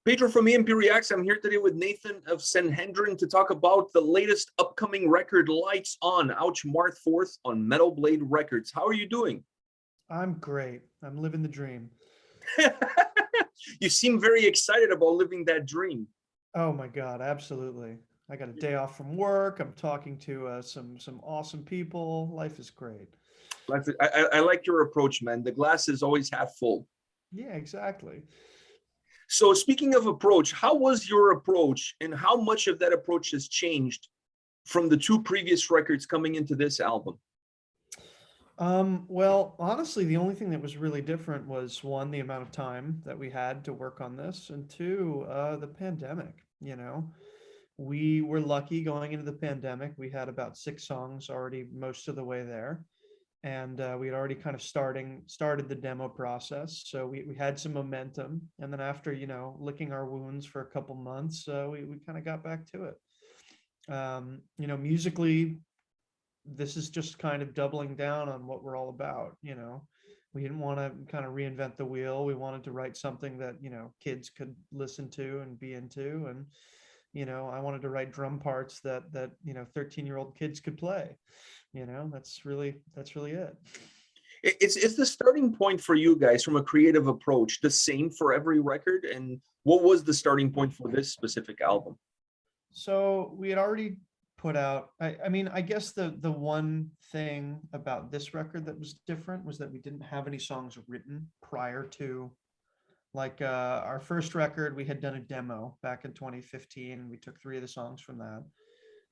Pedro from A&P-Reacts. I'm here today with Nathan of Sanhedrin to talk about the latest upcoming record, Lights On, out March 4th on Metal Blade Records. How are you doing? I'm great. I'm living the dream. You seem very excited about living that dream. Oh my God, absolutely. I got a day off from work. I'm talking to some awesome people. Life is great. I like your approach, man. The glass is always half full. Yeah, exactly. So speaking of approach, how was your approach and how much of that approach has changed from the two previous records coming into this album? Well, honestly, the only thing that was really different was one, the amount of time that we had to work on this, and two, the pandemic. We were lucky going into the pandemic. We had about 6 songs already most of the way there. And we had already kind of started the demo process. So we had some momentum. And then after, licking our wounds for a couple months, we kind of got back to it. Musically, this is just kind of doubling down on what we're all about. We didn't want to kind of reinvent the wheel. We wanted to write something that, kids could listen to and be into. And, I wanted to write drum parts that 13-year-old kids could play. That's really it. Is the starting point for you guys from a creative approach the same for every record? And what was the starting point for this specific album? So we had already put out, I guess the one thing about this record that was different was that we didn't have any songs written prior to, like our first record. We had done a demo back in 2015. We took 3 of the songs from that.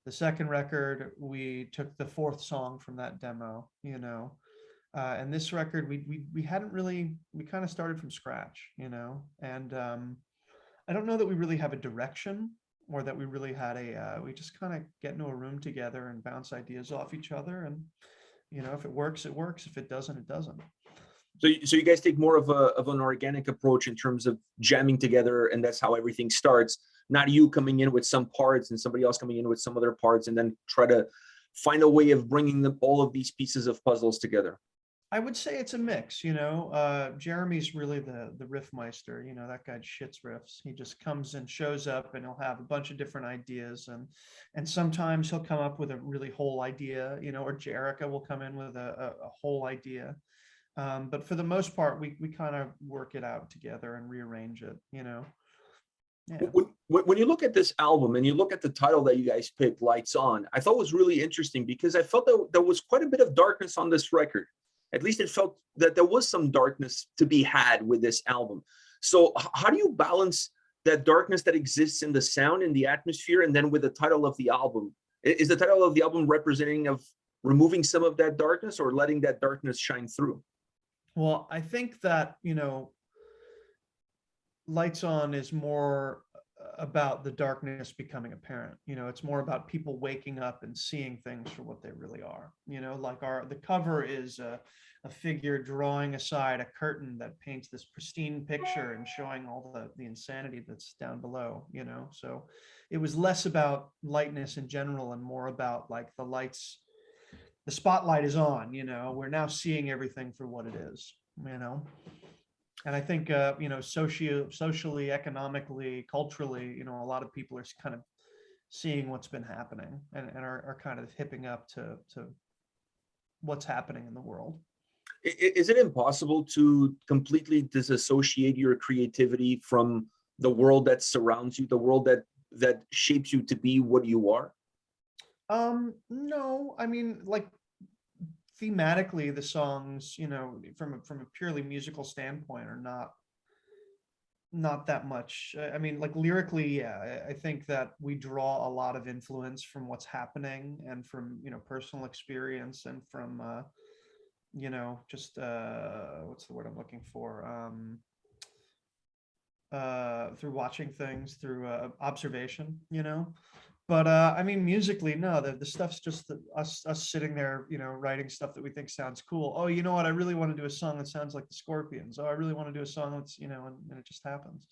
The second record, we took the 4th song from that demo, and this record, we hadn't really, we kind of started from scratch, and I don't know that we really have a direction, or that we really had we just kind of get into a room together and bounce ideas off each other. And, if it works, it works. If it doesn't, it doesn't. So you guys take more of an organic approach in terms of jamming together, and that's how everything starts. Not you coming in with some parts and somebody else coming in with some other parts, and then try to find a way of bringing all of these pieces of puzzles together. I would say it's a mix. Jeremy's really the riff meister. That guy shits riffs. He just comes and shows up, and he'll have a bunch of different ideas, and sometimes he'll come up with a really whole idea, or Jerica will come in with a whole idea. But for the most part, we kind of work it out together and rearrange it. Yeah. When you look at this album and you look at the title that you guys picked, Lights On, I thought it was really interesting because I felt that there was quite a bit of darkness on this record. At least it felt that there was some darkness to be had with this album. So how do you balance that darkness that exists in the sound and the atmosphere, and then with the title of the album? Is the title of the album representing of removing some of that darkness or letting that darkness shine through? Well, I think that, Lights On is more about the darkness becoming apparent. It's more about people waking up and seeing things for what they really are. Like the cover is a figure drawing aside a curtain that paints this pristine picture and showing all the insanity that's down below. So it was less about lightness in general and more about like the lights. The spotlight is on. We're now seeing everything for what it is. And I think, socially, economically, culturally, a lot of people are kind of seeing what's been happening and are kind of hipping up to what's happening in the world. Is it impossible to completely disassociate your creativity from the world that surrounds you, the world that shapes you to be what you are? No, like, thematically, the songs, from a purely musical standpoint, are not that much. Like lyrically, yeah, I think that we draw a lot of influence from what's happening and from personal experience and from just what's the word I'm looking for, through watching things, through observation. But musically, no, the stuff's just us sitting there, writing stuff that we think sounds cool. Oh, you know what? I really want to do a song that sounds like the Scorpions. Oh, I really want to do a song that's, and it just happens.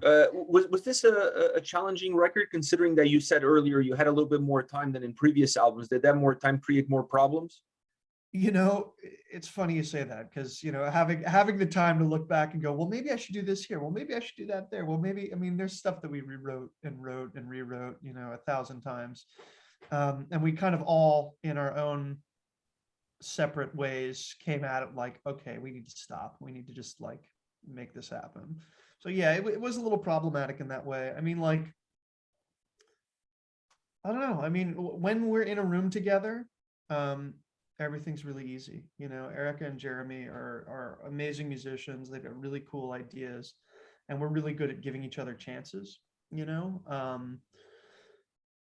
Was this a challenging record, considering that you said earlier you had a little bit more time than in previous albums? Did that more time create more problems? You know, it's funny you say that, because, you know, having the time to look back and go, well, maybe I should do this here. Well, maybe I should do that there. Well, maybe, I mean, there's stuff that we rewrote and wrote and rewrote, you know, 1,000 times. And we kind of all, in our own separate ways, came at it like, okay, we need to stop. We need to just like make this happen. So yeah, it was a little problematic in that way. I mean, like, I don't know. I mean, when we're in a room together, everything's really easy. You know, Erica and Jeremy are amazing musicians. They've got really cool ideas, and we're really good at giving each other chances. You know,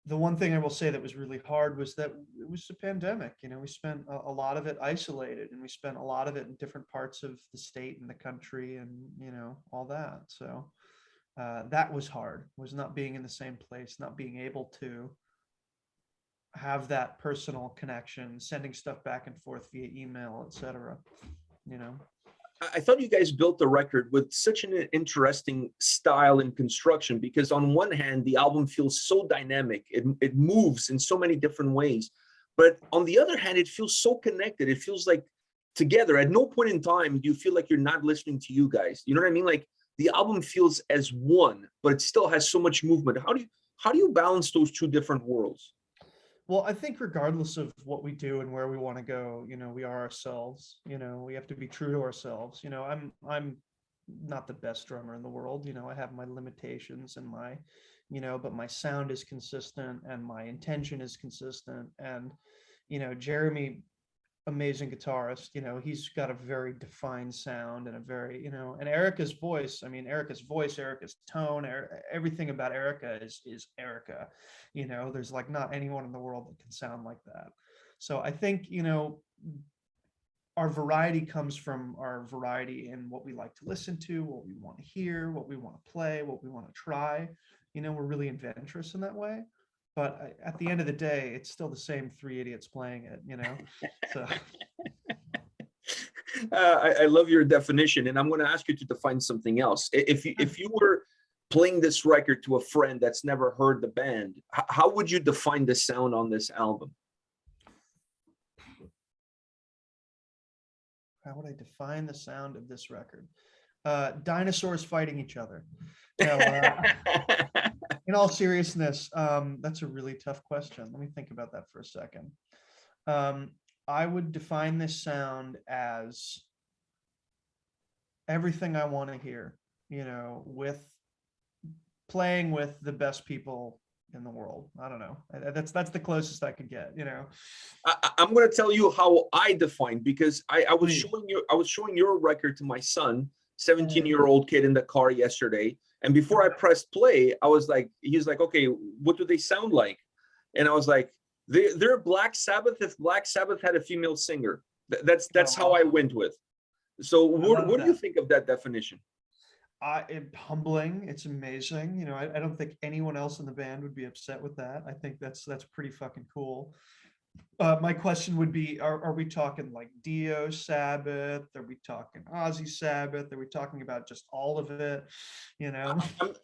the one thing I will say that was really hard was that it was a pandemic. You know, we spent a lot of it isolated, and we spent a lot of it in different parts of the state and the country, and, you know, all that. So that was hard, was not being in the same place, not being able to have that personal connection, sending stuff back and forth via email, etc. You know, I thought you guys built the record with such an interesting style and construction, because on one hand, the album feels so dynamic. It moves in so many different ways. But on the other hand, it feels so connected. It feels like together. At no point in time do you feel like you're not listening to you guys. You know what I mean? Like the album feels as one, but it still has so much movement. How do you balance those two different worlds? well, I think regardless of what we do and where we want to go, you know, we are ourselves. You know, we have to be true to ourselves. You know, I'm not the best drummer in the world. You know, I have my limitations and my, you know, but my sound is consistent and my intention is consistent. And, you know, Jeremy, amazing guitarist, you know, he's got a very defined sound and a very, you know, and Erica's voice, I mean, Erica's voice, Erica's tone, everything about Erica is Erica. You know, there's like not anyone in the world that can sound like that. So I think, you know, our variety comes from our variety in what we like to listen to, what we want to hear, what we want to play, what we want to try. You know, we're really adventurous in that way. But at the end of the day, it's still the same three idiots playing it, you know? So I love your definition, and I'm going to ask you to define something else. If you were playing this record to a friend that's never heard the band, how would you define the sound on this album? how would I define the sound of this record? Dinosaurs fighting each other. No, in all seriousness, that's a really tough question. Let me think about that for a second. I would define this sound as everything I want to hear, you know, with playing with the best people in the world. I don't know. That's the closest I could get, you know. I'm going to tell you how I define, because I was Please. showing your record to my son, 17-year-old kid, in the car yesterday. And before I pressed play, I was like, he's like, okay, what do they sound like? And I was like, they're Black Sabbath if Black Sabbath had a female singer. That's how I went with. So what do you think of that definition? It's humbling. It's amazing. You know, I don't think anyone else in the band would be upset with that. I think that's pretty fucking cool. My question would be, are we talking like Dio Sabbath? Are we talking Ozzy Sabbath? Are we talking about just all of it? You know?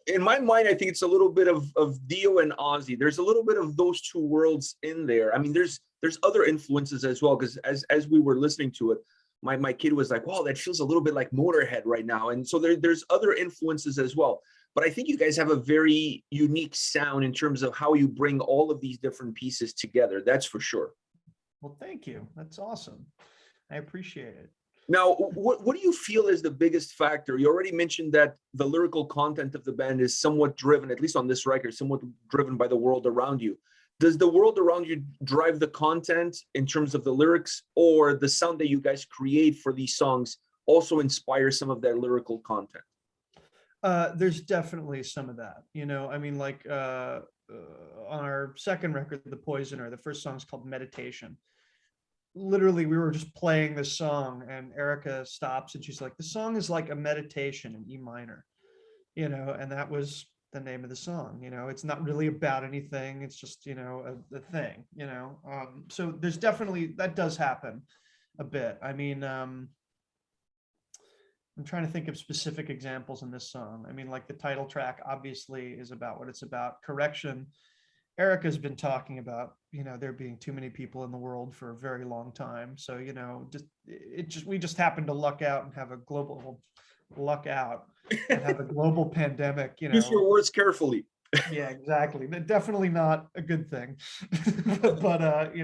In my mind, I think it's a little bit of Dio and Ozzy. There's a little bit of those two worlds in there. I mean, there's other influences as well, because as we were listening to it, my kid was like, wow, that feels a little bit like Motorhead right now. And so there's other influences as well. But I think you guys have a very unique sound in terms of how you bring all of these different pieces together. That's for sure. Well, thank you. That's awesome. I appreciate it. Now, what do you feel is the biggest factor? You already mentioned that the lyrical content of the band is somewhat driven, at least on this record, somewhat driven by the world around you. Does the world around you drive the content in terms of the lyrics, or the sound that you guys create for these songs also inspire some of that lyrical content? There's definitely some of that, you know. I mean, like on our second record, The Poisoner, the first song is called Meditation. Literally, we were just playing this song and Erica stops and she's like, the song is like a meditation in E minor, you know, and that was the name of the song. You know, it's not really about anything, it's just, you know, a thing, you know. So there's definitely, that does happen a bit. I mean, I'm trying to think of specific examples in this song. I mean, like the title track obviously is about what it's about, correction. Erica's been talking about, there being too many people in the world for a very long time. So, we just happened to luck out and have a global pandemic, Use your words carefully. Yeah, exactly. Definitely not a good thing. But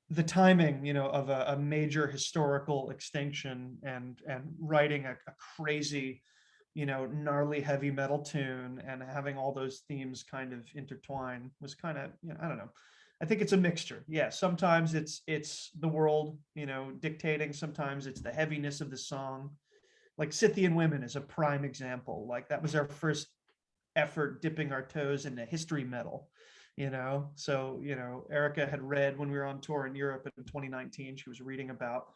the timing, of a major historical extinction and writing a crazy, gnarly heavy metal tune and having all those themes kind of intertwine was kind of, I don't know. I think it's a mixture. Yeah, sometimes it's the world, dictating. Sometimes it's the heaviness of the song. Like Scythian Women is a prime example. Like that was our first effort dipping our toes into history metal. So Erica had read when we were on tour in Europe in 2019. She was reading about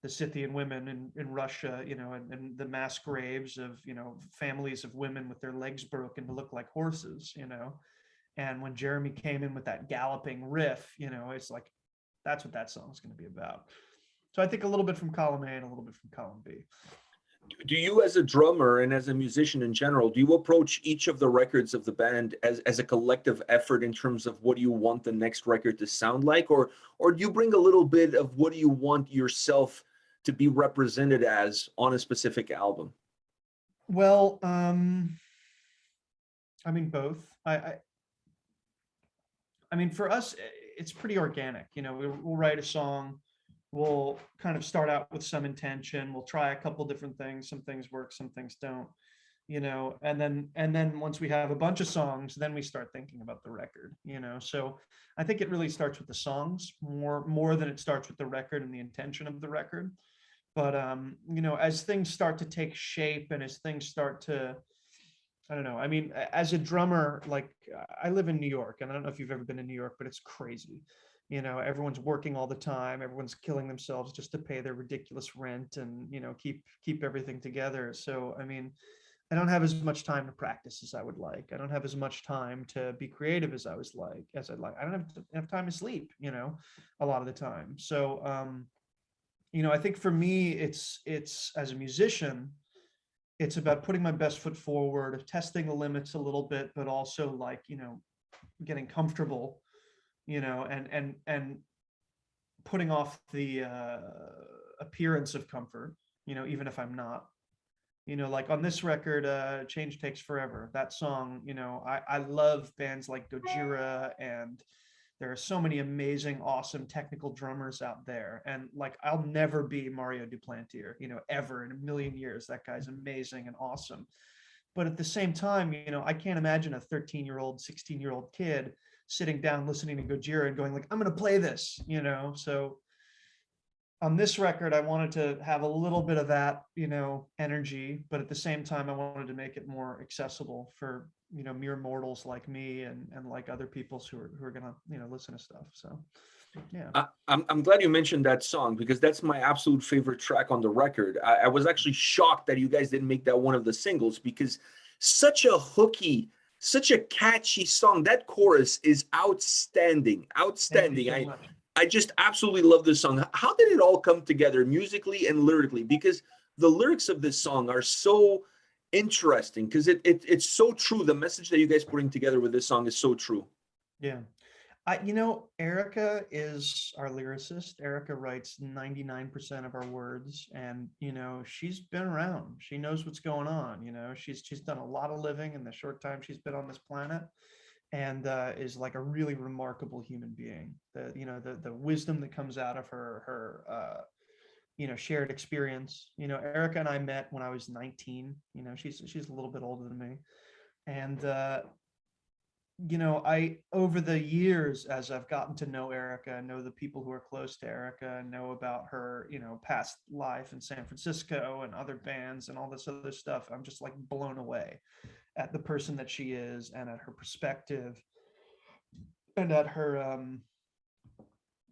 the Scythian women in Russia, and the mass graves of, families of women with their legs broken to look like horses, and when Jeremy came in with that galloping riff, it's like, that's what that song is going to be about. So I think a little bit from column A and a little bit from column B. Do you, as a drummer and as a musician in general, do you approach each of the records of the band as a collective effort in terms of what you want the next record to sound like, or do you bring a little bit of what you want yourself to be represented as on a specific album? Well, I mean, both. I mean, for us, it's pretty organic. We'll write a song, we'll kind of start out with some intention, we'll try a couple different things, some things work, some things don't, and then once we have a bunch of songs, then we start thinking about the record. So I think it really starts with the songs more than it starts with the record and the intention of the record. But as things start to take shape and as things start to, I don't know. I mean, as a drummer, like I live in New York, and I don't know if you've ever been in New York, but it's crazy. Everyone's working all the time. Everyone's killing themselves just to pay their ridiculous rent and, keep everything together. So, I mean, I don't have as much time to practice as I would like. I don't have as much time to be creative as I'd like. I don't have enough time to sleep, a lot of the time. So, I think for me, it's as a musician, it's about putting my best foot forward, testing the limits a little bit, but also like, getting comfortable, and putting off the appearance of comfort, even if I'm not. Like on this record, Change Takes Forever, that song, I love bands like Gojira, and there are so many amazing, awesome technical drummers out there. And like, I'll never be Mario Duplantier, ever in a million years. That guy's amazing and awesome. But at the same time, I can't imagine a 13-year-old, 16-year-old kid sitting down listening to Gojira and going like, I'm going to play this, So on this record, I wanted to have a little bit of that, energy, but at the same time, I wanted to make it more accessible for, mere mortals like me and like other people who are gonna, listen to stuff. So, yeah. I'm glad you mentioned that song, because that's my absolute favorite track on the record. I was actually shocked that you guys didn't make that one of the singles, because such a hooky, such a catchy song. That chorus is outstanding. Thank you so much. I just absolutely love this song. How did it all come together musically and lyrically? Because the lyrics of this song are so interesting, because it's so true. The message that you guys putting together with this song is so true. Yeah. Erica is our lyricist. Erica writes 99% of our words, and she's been around. She knows what's going on. She's done a lot of living in the short time she's been on this planet, and is like a really remarkable human being. The wisdom that comes out of her shared experience. Erica and I met when I was 19. She's a little bit older than me, and I, over the years, as I've gotten to know Erica, know the people who are close to Erica, know about her, past life in San Francisco and other bands and all this other stuff, I'm just like blown away at the person that she is, and at her perspective, and at her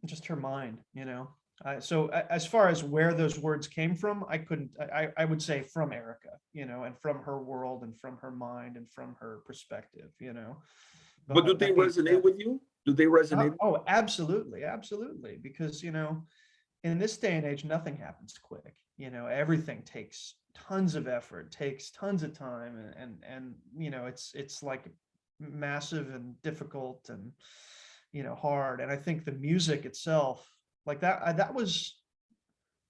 just her mind. So as far as where those words came from, I would say from Erica, and from her world and from her mind and from her perspective. But do they resonate with you? Do they resonate? Oh, absolutely, because in this day and age, nothing happens quick. Everything takes tons of effort, takes tons of time, and it's like massive and difficult and, hard. And I think the music itself, like that was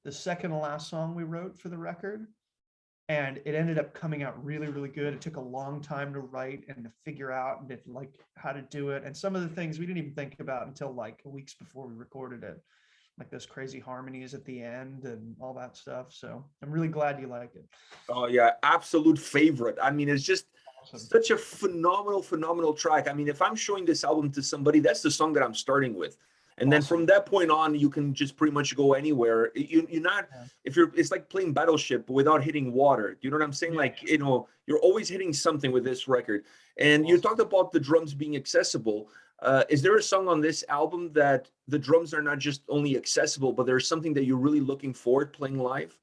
the second to last song we wrote for the record. And it ended up coming out really, really good. It took a long time to write and to figure out and like how to do it. And some of the things we didn't even think about until like weeks before we recorded it, like those crazy harmonies at the end and all that stuff. So I'm really glad you like it. Oh yeah, absolute favorite. I mean, it's just Awesome. such a phenomenal track. I mean, if I'm showing this album to somebody, that's the song that I'm starting with. And then from that point on, you can just pretty much go anywhere. You're not, if you're, it's like playing Battleship without hitting water. Do you know what I'm saying? Like, you're always hitting something with this record. And you talked about the drums being accessible. Is there a song on this album that the drums are not just only accessible, but there's something that you're really looking forward playing live?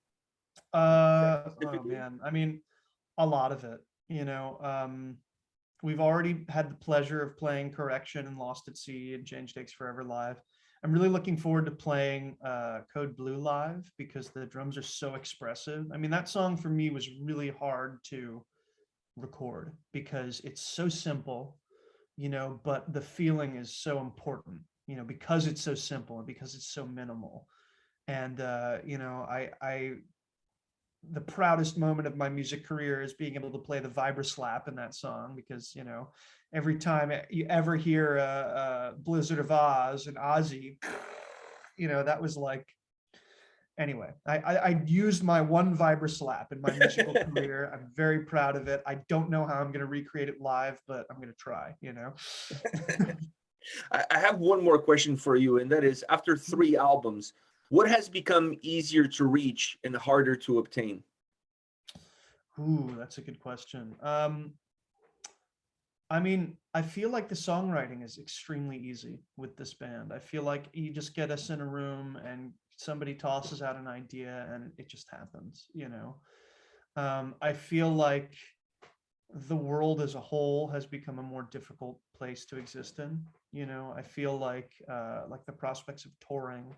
Oh man, I mean, a lot of it, we've already had the pleasure of playing Correction and Lost at Sea and Change Takes Forever live. I'm really looking forward to playing Code Blue live because the drums are so expressive. I mean, that song for me was really hard to record because it's so simple, but the feeling is so important, because it's so simple and because it's so minimal. And, the proudest moment of my music career is being able to play the vibra slap in that song because, every time you ever hear Blizzard of Oz and Ozzy, that was like, anyway, I used my one vibra slap in my musical career. I'm very proud of it. I don't know how I'm going to recreate it live, but I'm going to try, I have one more question for you, and that is, after 3 albums, what has become easier to reach and harder to obtain? Ooh, that's a good question. I mean, I feel like the songwriting is extremely easy with this band. I feel like you just get us in a room and somebody tosses out an idea and it just happens, I feel like the world as a whole has become a more difficult place to exist in. I feel like the prospects of touring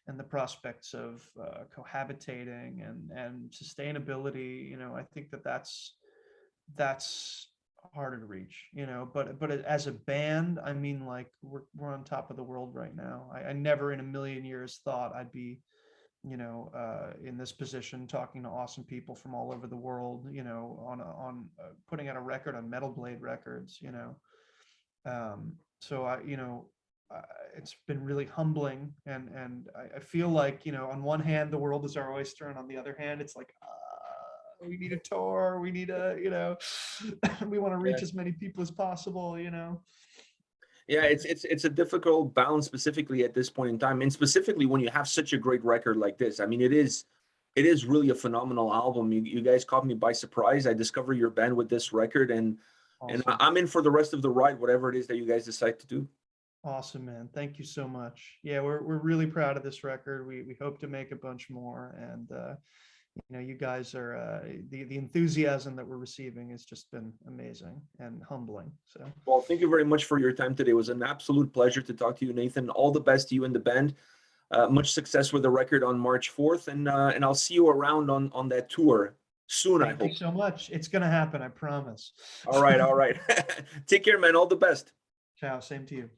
and the prospects of cohabitating and sustainability, I think that's harder to reach, but as a band, I mean, like we're on top of the world right now. I never in a million years thought I'd be, in this position talking to awesome people from all over the world, on putting out a record on Metal Blade Records, so it's been really humbling, and I feel like, on one hand the world is our oyster, and on the other hand it's like we need a tour, we need a we want to reach as many people as possible. Yeah, it's a difficult balance, specifically at this point in time, and specifically when you have such a great record like this. I mean, it is really a phenomenal album. You guys caught me by surprise. I discovered your band with this record, and I'm in for the rest of the ride, whatever it is that you guys decide to do. Awesome, man. Thank you so much. Yeah, we're really proud of this record. We hope to make a bunch more, and you guys are the enthusiasm that we're receiving has just been amazing and humbling. So, well, thank you very much for your time today. It was an absolute pleasure to talk to you, Nathan. All the best to you and the band. Much success with the record on March 4th, and I'll see you around on that tour soon. I hope. Thank you so much. It's gonna happen, I promise. All right. Take care, man. All the best. Ciao. Same to you.